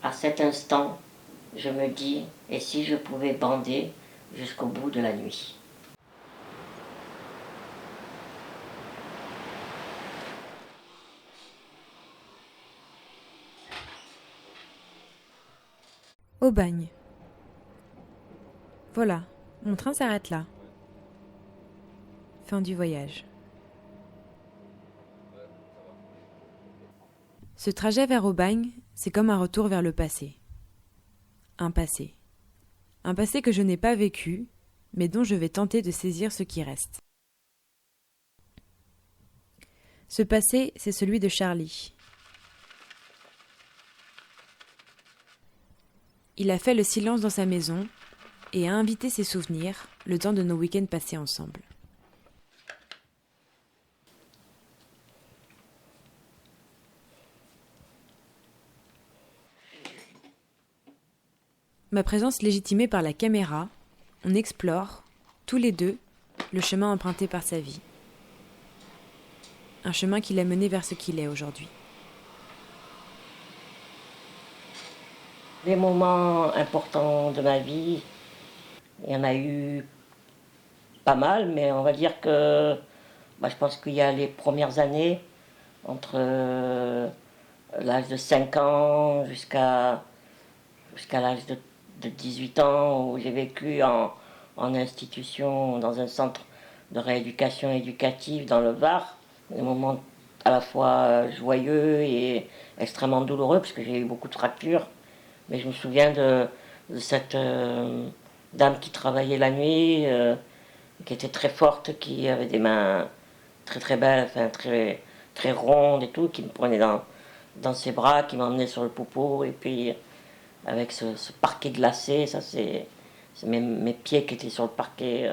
À cet instant, je me dis, et si je pouvais bander jusqu'au bout de la nuit? Aubagne. Voilà, mon train s'arrête là. Fin du voyage. Ce trajet vers Aubagne, c'est comme un retour vers le passé. Un passé. Un passé que je n'ai pas vécu, mais dont je vais tenter de saisir ce qui reste. Ce passé, c'est celui de Charlie. Il a fait le silence dans sa maison et a invité ses souvenirs le temps de nos week-ends passés ensemble. Ma présence légitimée par la caméra, on explore, tous les deux, le chemin emprunté par sa vie. Un chemin qui l'a mené vers ce qu'il est aujourd'hui. Les moments importants de ma vie, il y en a eu pas mal, mais on va dire que je pense qu'il y a les premières années, entre l'âge de 5 ans jusqu'à l'âge de 18 ans, où j'ai vécu en institution, dans un centre de rééducation éducative dans le Var. Des moments à la fois joyeux et extrêmement douloureux, parce que j'ai eu beaucoup de fractures. Mais je me souviens de cette dame qui travaillait la nuit, qui était très forte, qui avait des mains très très belles, enfin très, très rondes et tout, qui me prenait dans ses bras, qui m'emmenait sur le popo, et puis avec ce parquet glacé, ça c'est mes pieds qui étaient sur le parquet.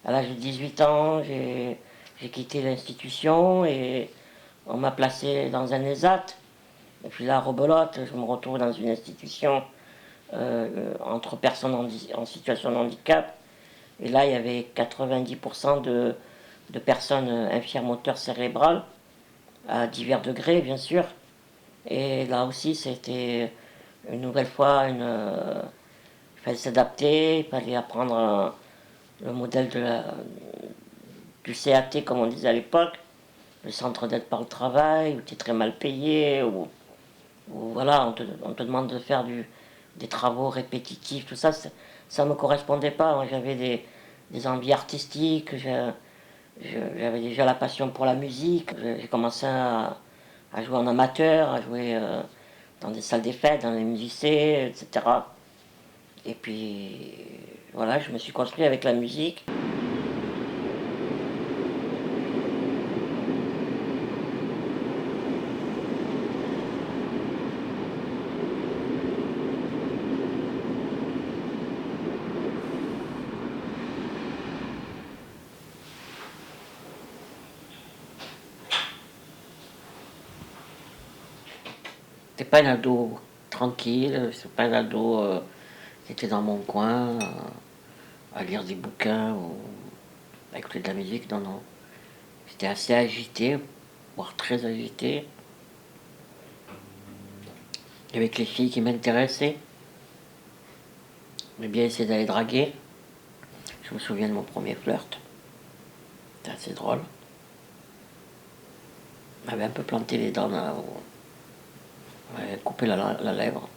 À l'âge de 18 ans, j'ai quitté l'institution et on m'a placé dans un ESAT. Et puis là, rebelote, je me retrouve dans une institution entre personnes en situation de handicap. Et là, il y avait 90% de personnes infirmes moteurs cérébrales, à divers degrés, bien sûr. Et là aussi, c'était une nouvelle fois, il fallait s'adapter, il fallait apprendre le modèle du CAT, comme on disait à l'époque, le centre d'aide par le travail, où tu es très mal payé, où voilà, on te demande de faire des travaux répétitifs, tout ça, ça ne me correspondait pas. Moi, j'avais des envies artistiques, j'avais déjà la passion pour la musique. J'ai commencé à jouer en amateur, à jouer dans des salles des fêtes, dans les musées, etc. Et puis voilà, je me suis construit avec la musique. C'était pas un ado tranquille, c'est pas un ado qui était dans mon coin à lire des bouquins ou à écouter de la musique, non, non. J'étais assez agité, voire très agité. Avec les filles qui m'intéressaient, j'ai bien essayé d'aller draguer. Je me souviens de mon premier flirt. C'était assez drôle. On m'avait un peu planté les dents, on m'avait coupé la lèvre.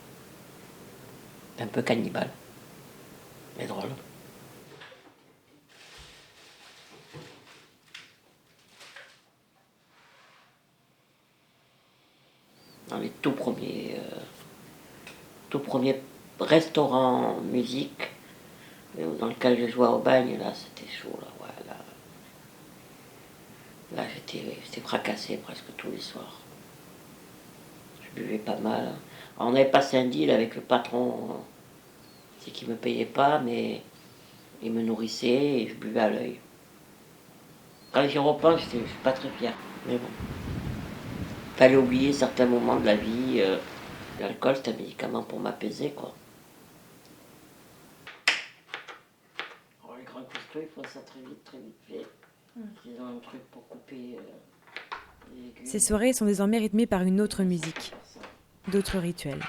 Un peu cannibale, mais drôle. Dans les tout premiers restaurants musique dans lequel je jouais au bagne, là c'était chaud, là, ouais, là j'étais fracassé presque tous les soirs. Je buvais pas mal. Alors, on avait passé un deal avec le patron, c'est qu'il me payait pas, mais il me nourrissait et je buvais à l'œil. Quand j'y repense, je suis pas très fier. Mais bon, fallait oublier certains moments de la vie. L'alcool, c'est un médicament pour m'apaiser, quoi. Oh, les grands coups il faut ça très vite fait. Ils ont un truc pour couper les légumes. Ces soirées sont désormais rythmées par une autre musique, d'autres rituels.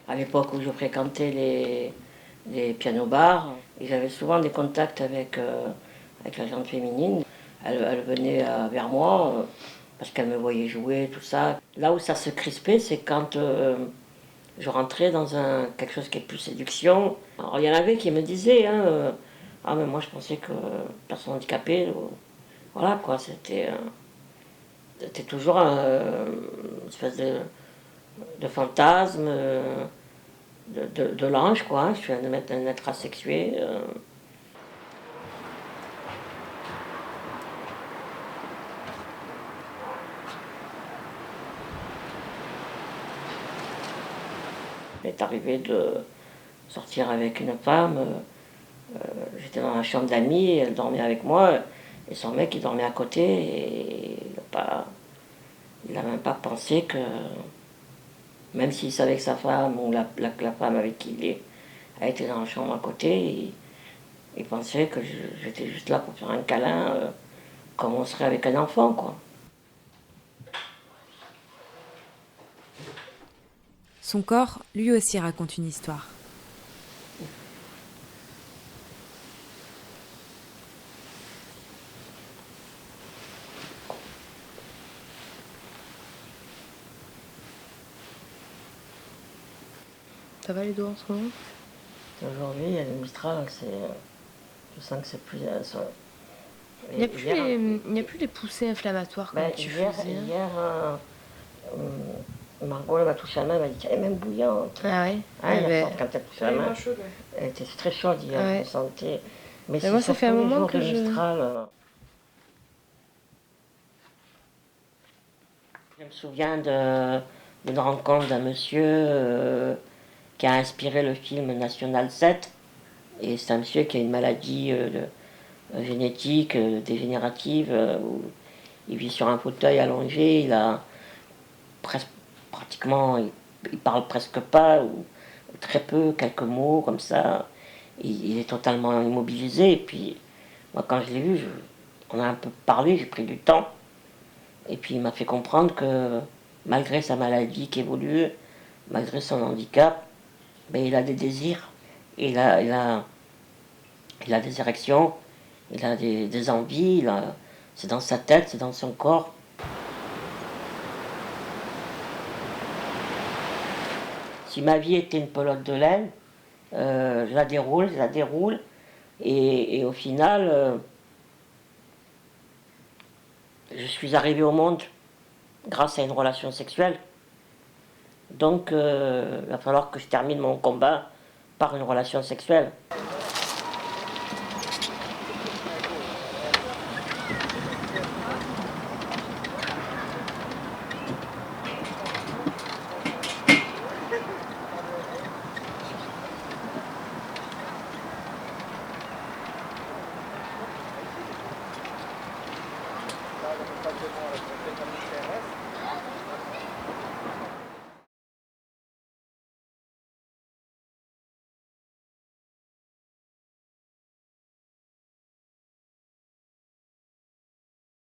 À l'époque où je fréquentais les pianos-bars, j'avais souvent des contacts avec la gente féminine. Elle venait vers moi parce qu'elle me voyait jouer, tout ça. Là où ça se crispait, c'est quand je rentrais dans quelque chose qui est plus séduction. Alors, il y en avait qui me disaient, hein, ah mais moi je pensais que personne handicapée, voilà quoi, c'était toujours une espèce de fantasme. De l'ange, quoi. Je suis un être asexué. Il est arrivé de sortir avec une femme. J'étais dans la chambre d'amis, elle dormait avec moi, et son mec, il dormait à côté, et il n'a même pas pensé que, même s'il savait que sa femme, ou la femme avec qui il est, a été dans la chambre à côté, il pensait que j'étais juste là pour faire un câlin, comme on serait avec un enfant, quoi. Son corps, lui aussi, raconte une histoire. Ça va les doigts en ce moment? Aujourd'hui, il y a le Mistral, je sens que c'est plus. Il n'y a plus les poussées inflammatoires comme tu faisais. Hier, Margot elle m'a touché la main, elle m'a dit qu'elle est même bouillante. Ah ouais, quand elle touché la main, elle était très chaude hier, je me sentais. Mais moi, ça fait un moment que Mistral, je me souviens d'une rencontre d'un monsieur qui a inspiré le film National 7. Et c'est un monsieur qui a une maladie génétique, dégénérative, où il vit sur un fauteuil allongé, il a pratiquement, il parle presque pas, ou très peu, quelques mots comme ça. Il est totalement immobilisé. Et puis, moi, quand je l'ai vu, on a un peu parlé, j'ai pris du temps. Et puis, il m'a fait comprendre que malgré sa maladie qui évolue, malgré son handicap, ben, il a des désirs. Il a des érections, il a des envies, c'est dans sa tête, c'est dans son corps. Si ma vie était une pelote de laine, je la déroule, et au final, je suis arrivé au monde grâce à une relation sexuelle. Donc, il va falloir que je termine mon combat par une relation sexuelle.